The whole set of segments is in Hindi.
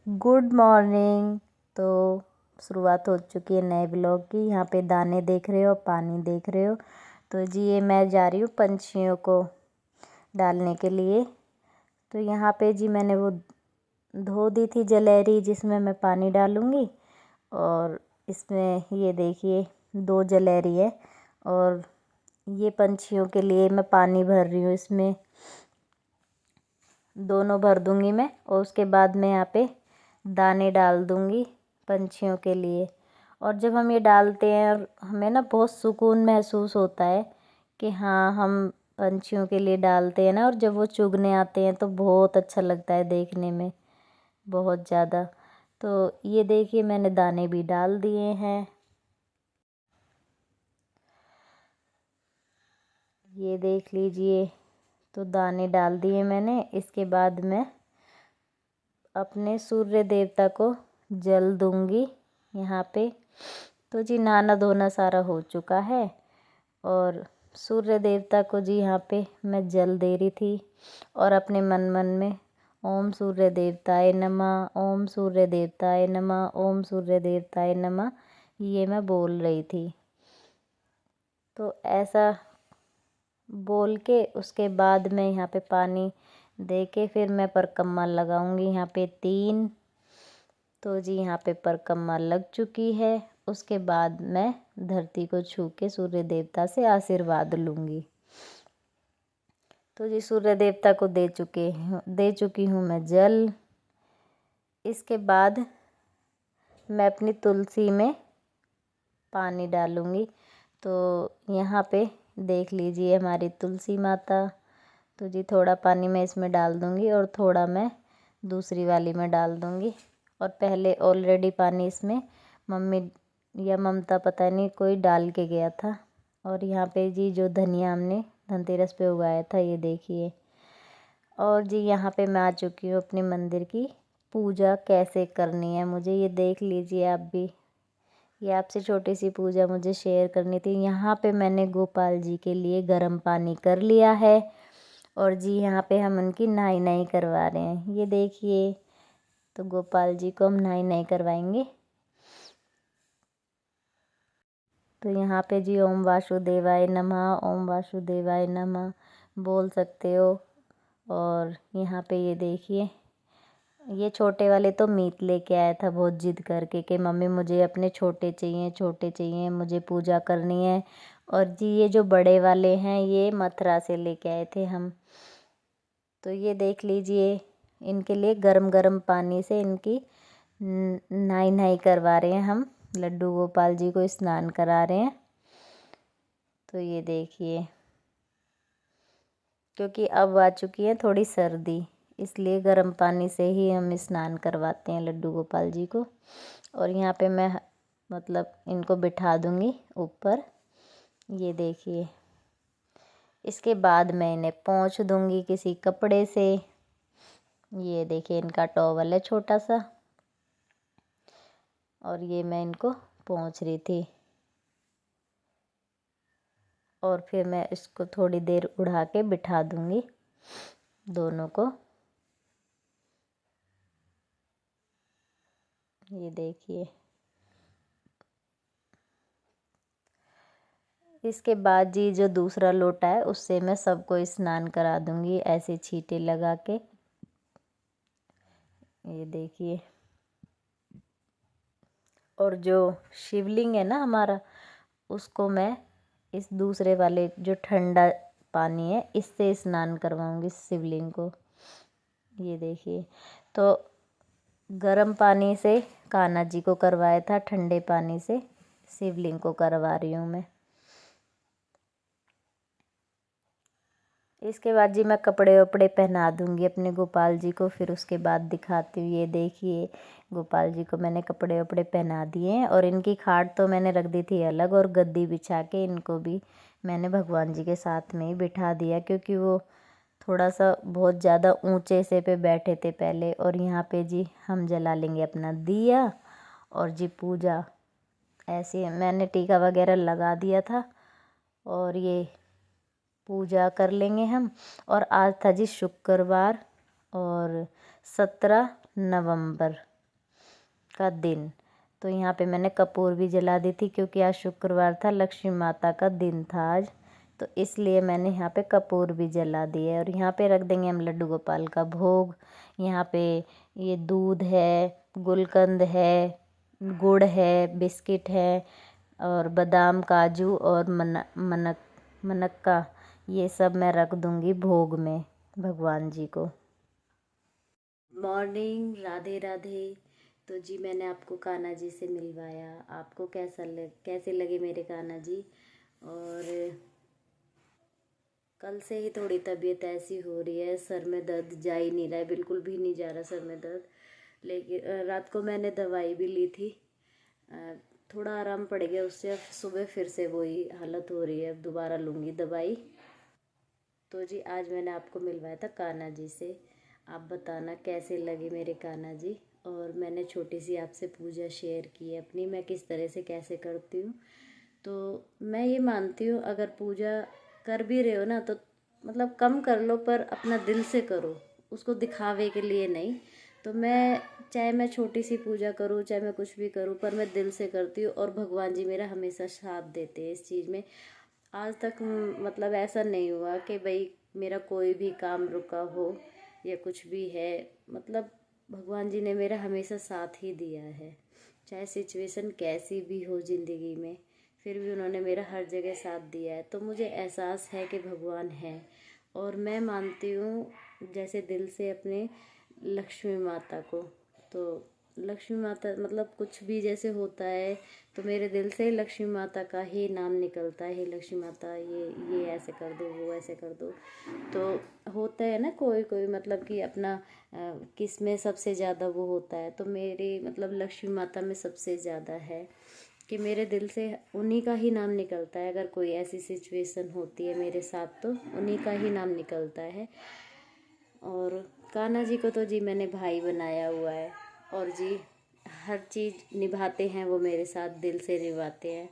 Good morning. तो शुरुआत हो चुकी है नए ब्लॉग की। यहाँ पे दाने देख रहे हो, पानी देख रहे हो। तो जी ये मैं जा रही हूँ पंछियों को डालने के लिए। तो यहाँ पे जी मैंने वो धो दी थी जलेरी जिसमें मैं पानी डालूँगी। और इसमें ये देखिए 2 जलेरी है और ये पंछियों के लिए मैं पानी भर रही हूँ। इसमें दोनों भर दूँगी मैं और उसके बाद मैं यहाँ पे दाने डाल दूँगी पंछियों के लिए। और जब हम ये डालते हैं और हमें ना बहुत सुकून महसूस होता है कि हाँ हम पंछियों के लिए डालते हैं ना। और जब वो चुगने आते हैं तो बहुत अच्छा लगता है देखने में, बहुत ज़्यादा। तो ये देखिए मैंने दाने भी डाल दिए हैं। ये देख लीजिए, तो दाने डाल दिए मैंने। इसके बाद मैं अपने सूर्य देवता को जल दूंगी यहाँ पे। तो जी नहाना धोना सारा हो चुका है और सूर्य देवता को जी यहाँ पे मैं जल दे रही थी और अपने मन मन में ओम सूर्य देवताय नमः, ओम सूर्य देवताय नमः, ओम सूर्य देवताय नमः ये मैं बोल रही थी। तो ऐसा बोल के उसके बाद मैं यहाँ पे पानी दे के फिर मैं परकम्मा लगाऊंगी यहाँ पे 3। तो जी यहाँ पे परकम्मा लग चुकी है। उसके बाद मैं धरती को छू के सूर्य देवता से आशीर्वाद लूँगी। तो जी सूर्य देवता को दे चुकी हूँ मैं जल। इसके बाद मैं अपनी तुलसी में पानी डालूँगी। तो यहाँ पे देख लीजिए हमारी तुलसी माता। तो जी थोड़ा पानी मैं इसमें डाल दूँगी और थोड़ा मैं दूसरी वाली में डाल दूँगी। और पहले ऑलरेडी पानी इसमें मम्मी या ममता पता नहीं कोई डाल के गया था। और यहाँ पे जी जो धनिया हमने धनतेरस पे उगाया था ये देखिए। और जी यहाँ पे मैं आ चुकी हूँ अपने मंदिर की पूजा कैसे करनी है मुझे ये देख लीजिए आप भी। ये आपसे छोटी सी पूजा मुझे शेयर करनी थी। यहाँ पे मैंने गोपाल जी के लिए गर्म पानी कर लिया है और जी यहाँ पे हम उनकी नहाई करवा रहे हैं। ये देखिए, तो गोपाल जी को हम नहाई करवाएंगे। तो यहाँ पे जी ओम वासुदेवाय नमः, ओम वासुदेवाय नमः बोल सकते हो। और यहाँ पे ये देखिए, ये छोटे वाले तो मीत लेके आया था बहुत जिद करके कि मम्मी मुझे अपने छोटे चाहिए, मुझे पूजा करनी है। और जी ये जो बड़े वाले हैं ये मथुरा से लेके आए थे हम। तो ये देख लीजिए, इनके लिए गरम गरम पानी से इनकी नहाई करवा रहे हैं हम। लड्डू गोपाल जी को स्नान करा रहे हैं। तो ये देखिए, क्योंकि अब आ चुकी है थोड़ी सर्दी इसलिए गर्म पानी से ही हम स्नान करवाते हैं लड्डू गोपाल जी को। और यहाँ पे मैं मतलब इनको बिठा दूँगी ऊपर। ये देखिए, इसके बाद मैं इन्हें पोंछ दूँगी किसी कपड़े से। ये देखिए इनका टॉवल है छोटा सा और ये मैं इनको पोंछ रही थी। और फिर मैं इसको थोड़ी देर उड़ा के बिठा दूँगी दोनों को। ये देखिए, इसके बाद जी जो दूसरा लोटा है उससे मैं सबको स्नान करा दूँगी ऐसे छींटे लगा के। ये देखिए, और जो शिवलिंग है ना हमारा उसको मैं इस दूसरे वाले जो ठंडा पानी है इससे स्नान करवाऊँगी शिवलिंग को। ये देखिए, तो गर्म पानी से कान्हा जी को करवाया था, ठंडे पानी से शिवलिंग को करवा रही हूँ मैं। इसके बाद जी मैं कपड़े वपड़े पहना दूँगी अपने गोपाल जी को। फिर उसके बाद दिखाती हूँ। ये देखिए, गोपाल जी को मैंने कपड़े वपड़े पहना दिए हैं और इनकी खाट तो मैंने रख दी थी अलग और गद्दी बिछा के इनको भी मैंने भगवान जी के साथ में ही बिठा दिया, क्योंकि वो थोड़ा सा बहुत ज़्यादा ऊंचे से पे बैठे थे पहले। और यहाँ पे जी हम जला लेंगे अपना दिया और जी पूजा ऐसे मैंने टीका वगैरह लगा दिया था और ये पूजा कर लेंगे हम। और आज था जी शुक्रवार और 17 नवंबर। का दिन। तो यहाँ पे मैंने कपूर भी जला दी थी क्योंकि आज शुक्रवार था, लक्ष्मी माता का दिन था आज, तो इसलिए मैंने यहाँ पे कपूर भी जला दिए। और यहाँ पे रख देंगे हम लड्डू गोपाल का भोग। यहाँ पे ये दूध है, गुलकंद है, गुड़ है, बिस्किट है और बादाम, काजू और मनक्का, ये सब मैं रख दूँगी भोग में भगवान जी को। मॉर्निंग, राधे राधे। तो जी मैंने आपको कान्हा जी से मिलवाया, आपको कैसे लगे मेरे कान्हा जी। और कल से ही थोड़ी तबीयत ऐसी हो रही है, सर में दर्द जा ही नहीं रहा है, बिल्कुल भी नहीं जा रहा सर में दर्द। लेकिन रात को मैंने दवाई भी ली थी, थोड़ा आराम पड़ गया उससे। अब सुबह फिर से वही हालत हो रही है, अब दोबारा लूँगी दवाई। तो जी आज मैंने आपको मिलवाया था कान्हा जी से, आप बताना कैसे लगे मेरे कान्हा जी। और मैंने छोटी सी आपसे पूजा शेयर की है अपनी, मैं किस तरह से कैसे करती हूँ। तो मैं ये मानती हूँ अगर पूजा कर भी रहे हो ना तो मतलब कम कर लो, पर अपना दिल से करो, उसको दिखावे के लिए नहीं। तो चाहे मैं छोटी सी पूजा करूँ, चाहे मैं कुछ भी करूँ, पर मैं दिल से करती हूँ और भगवान जी मेरा हमेशा साथ देते हैं इस चीज़ में। आज तक मतलब ऐसा नहीं हुआ कि भाई मेरा कोई भी काम रुका हो या कुछ भी है, मतलब भगवान जी ने मेरा हमेशा साथ ही दिया है। चाहे सिचुएशन कैसी भी हो ज़िंदगी में, फिर भी उन्होंने मेरा हर जगह साथ दिया है। तो मुझे एहसास है कि भगवान है। और मैं मानती हूँ जैसे दिल से अपने लक्ष्मी माता को। तो लक्ष्मी माता मतलब कुछ भी जैसे होता है तो मेरे दिल से लक्ष्मी माता का ही नाम निकलता है, हे लक्ष्मी माता ये ऐसे कर दो, वो ऐसे कर दो। तो होता है ना कोई कोई मतलब कि अपना किस में सबसे ज़्यादा वो होता है, तो मेरी मतलब लक्ष्मी माता में सबसे ज़्यादा है कि मेरे दिल से उन्हीं का ही नाम निकलता है। अगर कोई ऐसी सिचुएशन होती है मेरे साथ तो उन्हीं का ही नाम निकलता है। और कान्हा जी को तो जी मैंने भाई बनाया हुआ है, और जी हर चीज़ निभाते हैं वो मेरे साथ, दिल से निभाते हैं।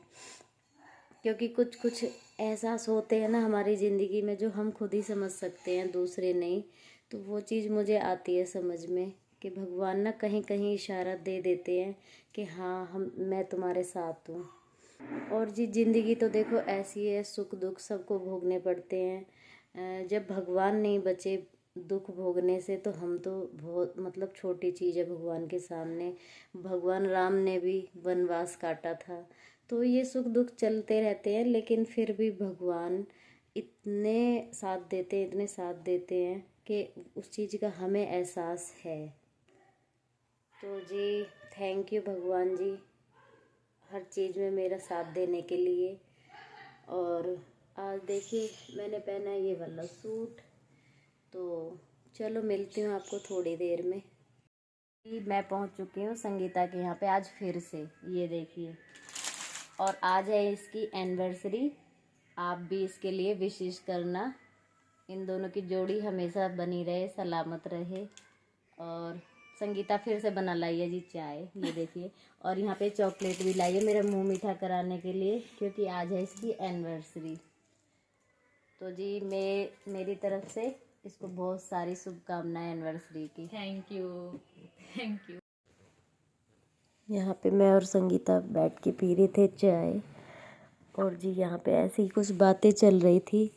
क्योंकि कुछ कुछ एहसास होते हैं ना हमारी ज़िंदगी में जो हम खुद ही समझ सकते हैं, दूसरे नहीं। तो वो चीज़ मुझे आती है समझ में कि भगवान ना कहीं कहीं इशारा दे देते हैं कि हाँ मैं तुम्हारे साथ हूँ। और जी ज़िंदगी तो देखो ऐसी है, सुख दुख सबको भोगने पड़ते हैं। जब भगवान नहीं बचे दुख भोगने से तो हम तो बहुत मतलब छोटी चीज़ है भगवान के सामने। भगवान राम ने भी वनवास काटा था, तो ये सुख दुख चलते रहते हैं, लेकिन फिर भी भगवान इतने साथ देते हैं, इतने साथ देते हैं कि उस चीज़ का हमें एहसास है। तो जी थैंक यू भगवान जी हर चीज़ में मेरा साथ देने के लिए। और आज देखिए मैंने पहना है ये वाला सूट। तो चलो मिलती हूँ आपको थोड़ी देर में। मैं पहुँच चुकी हूँ संगीता के यहाँ पे आज फिर से, ये देखिए। और आज है इसकी एनिवर्सरी, आप भी इसके लिए विशेष करना। इन दोनों की जोड़ी हमेशा बनी रहे, सलामत रहे। और संगीता फिर से बना लाई है जी चाय, ये देखिए। और यहाँ पे चॉकलेट भी लाई है मेरा मुंह मीठा कराने के लिए, क्योंकि आज है इसकी एनिवर्सरी। तो जी मेरी तरफ से इसको बहुत सारी शुभकामनाएं एनिवर्सरी की। Thank you, thank you. यहाँ पे मैं और संगीता बैठ के पी रहे थे चाय, और जी यहाँ पे ऐसी कुछ बातें चल रही थी।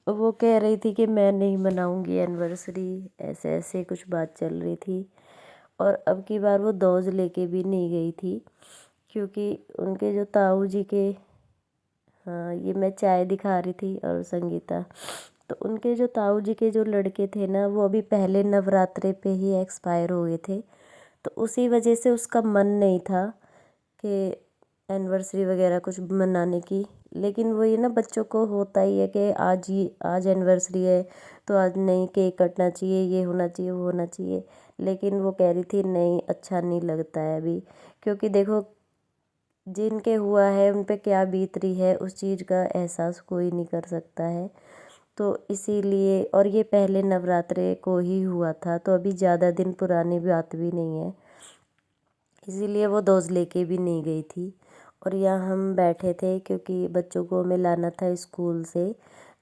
वो कह रही थी कि मैं नहीं मनाऊंगी एनिवर्सरी, ऐसे ऐसे कुछ बात चल रही थी। और अब की बार वो दोज लेके भी नहीं गई थी, क्योंकि उनके जो ताऊ जी के, हाँ ये मैं चाय दिखा रही थी और संगीता, तो उनके जो ताऊ जी के जो लड़के थे ना वो अभी पहले नवरात्रे पे ही एक्सपायर हो गए थे। तो उसी वजह से उसका मन नहीं था कि एनिवर्सरी वगैरह कुछ मनाने की। लेकिन वो ये ना बच्चों को होता ही है कि आज एनिवर्सरी है तो आज नहीं केक कटना चाहिए, ये होना चाहिए, वो होना चाहिए। लेकिन वो कह रही थी नहीं अच्छा नहीं लगता है अभी, क्योंकि देखो जिनके हुआ है उन पे क्या बीत रही है उस चीज़ का एहसास कोई नहीं कर सकता है। तो इसीलिए, और ये पहले नवरात्रे को ही हुआ था, तो अभी ज़्यादा दिन पुरानी बात भी नहीं है, इसीलिए वो दोज लेके भी नहीं गई थी। और यहाँ हम बैठे थे क्योंकि बच्चों को हमें लाना था स्कूल से,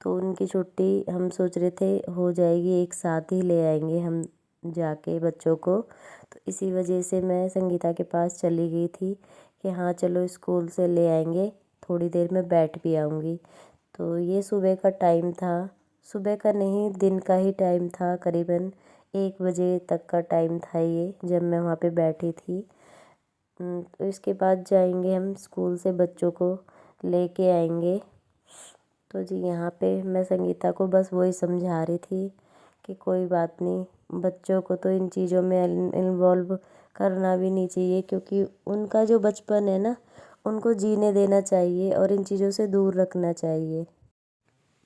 तो उनकी छुट्टी हम सोच रहे थे हो जाएगी, एक साथ ही ले आएंगे हम जाके बच्चों को। तो इसी वजह से मैं संगीता के पास चली गई थी कि हाँ चलो स्कूल से ले आएंगे, थोड़ी देर में बैठ भी आऊँगी। तो ये सुबह का टाइम था, सुबह का नहीं दिन का ही टाइम था, करीबन 1 बजे तक का टाइम था ये जब मैं वहाँ पे बैठी थी। तो इसके बाद जाएंगे हम स्कूल से, बच्चों को लेके आएंगे। तो जी यहाँ पे मैं संगीता को बस वही समझा रही थी कि कोई बात नहीं, बच्चों को तो इन चीज़ों में इन्वॉल्व करना भी नहीं चाहिए, क्योंकि उनका जो बचपन है ना, उनको जीने देना चाहिए और इन चीज़ों से दूर रखना चाहिए।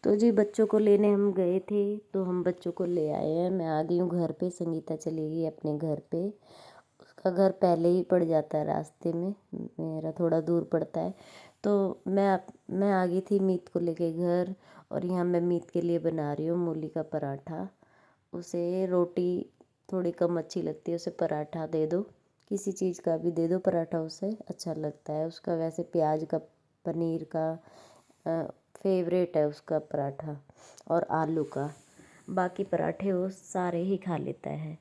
तो जी बच्चों को लेने हम गए थे, तो हम बच्चों को ले आए हैं। मैं आ गई हूँ घर पे, संगीता चली गई अपने घर पे। उसका घर पहले ही पड़ जाता है रास्ते में, मेरा थोड़ा दूर पड़ता है। तो मैं आ गई थी मीत को लेके घर, और यहाँ मैं मीत के लिए बना रही हूँ मूली का पराठा। उसे रोटी थोड़ी कम अच्छी लगती है, उसे पराठा दे दो, किसी चीज़ का भी दे दो पराठा, उसे अच्छा लगता है। उसका वैसे प्याज का, पनीर का फेवरेट है उसका पराठा, और आलू का। बाकी पराठे वो सारे ही खा लेता है।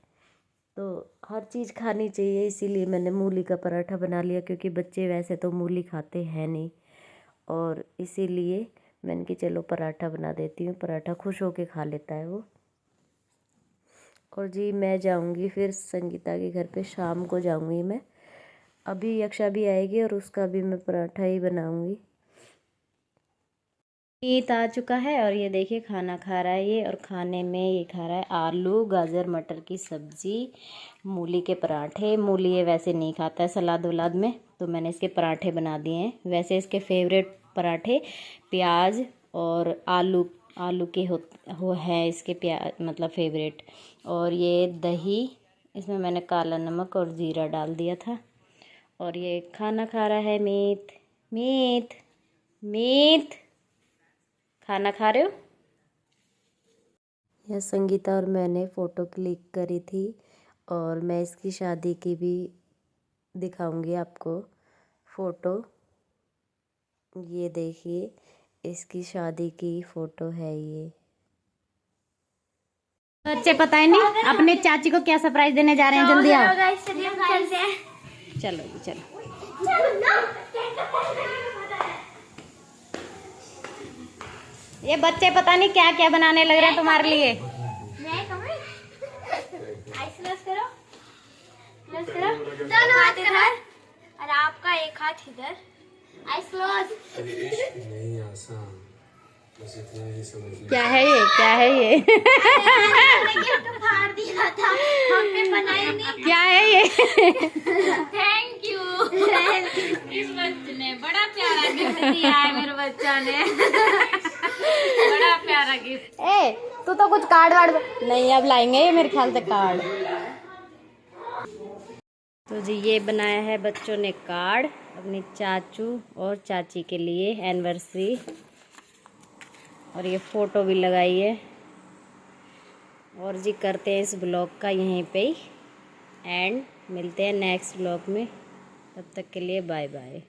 तो हर चीज़ खानी चाहिए, इसीलिए मैंने मूली का पराठा बना लिया, क्योंकि बच्चे वैसे तो मूली खाते हैं नहीं, और इसीलिए मैंने कि चलो पराठा बना देती हूँ, पराठा खुश होके खा लेता है वो। और जी मैं जाऊँगी फिर संगीता के घर पे, शाम को जाऊँगी मैं। अभी यक्षा भी आएगी और उसका भी मैं पराठा ही बनाऊँगी। मीत आ चुका है और ये देखिए खाना खा रहा है ये, और खाने में ये खा रहा है आलू गाजर मटर की सब्ज़ी, मूली के पराठे। मूली ये वैसे नहीं खाता है सलाद वलाद में, तो मैंने इसके पराठे बना दिए हैं। वैसे इसके फेवरेट पराठे प्याज और आलू के हो है इसके, प्याज मतलब फेवरेट। और ये दही, इसमें मैंने काला नमक और ज़ीरा डाल दिया था। और ये खाना खा रहा है मीत। मीत मीत खाना खा रहे हो? यह संगीता और मैंने फ़ोटो क्लिक करी थी, और मैं इसकी शादी की भी दिखाऊंगी आपको फ़ोटो। ये देखिए इसकी शादी की फ़ोटो है ये। बच्चे पता ही नहीं अपने चाची को क्या सरप्राइज देने जा रहे हैं, जल्दी आओ। चलो जी चलो। ये बच्चे पता नहीं क्या क्या बनाने लग रहे हैं तुम्हारे लिए। दोनों हाथ इधर और आपका एक हाथ इधर। Eyes close. नहीं आसान, बस इतना ही समझ लो। क्या है ये, क्या है ये? तो फाड़ दिया था, हमने बनाया नहीं। क्या है ये? Thank you. इस बच्चे ने बड़ा प्यारा गिफ्ट दिया है, मेरे बच्चा ने बड़ा प्यारा गिफ्ट। ए तू तो कुछ कार्ड वार्ड नहीं, अब लाएंगे ये मेरे ख्याल से कार्ड। तो जी ये बनाया है बच्चों ने कार्ड अपनी चाचू और चाची के लिए, एनिवर्सरी। और ये फ़ोटो भी लगाई है। और जी करते हैं इस ब्लॉग का यहीं पे ही एंड, मिलते हैं नेक्स्ट ब्लॉग में। तब तक के लिए बाय बाय।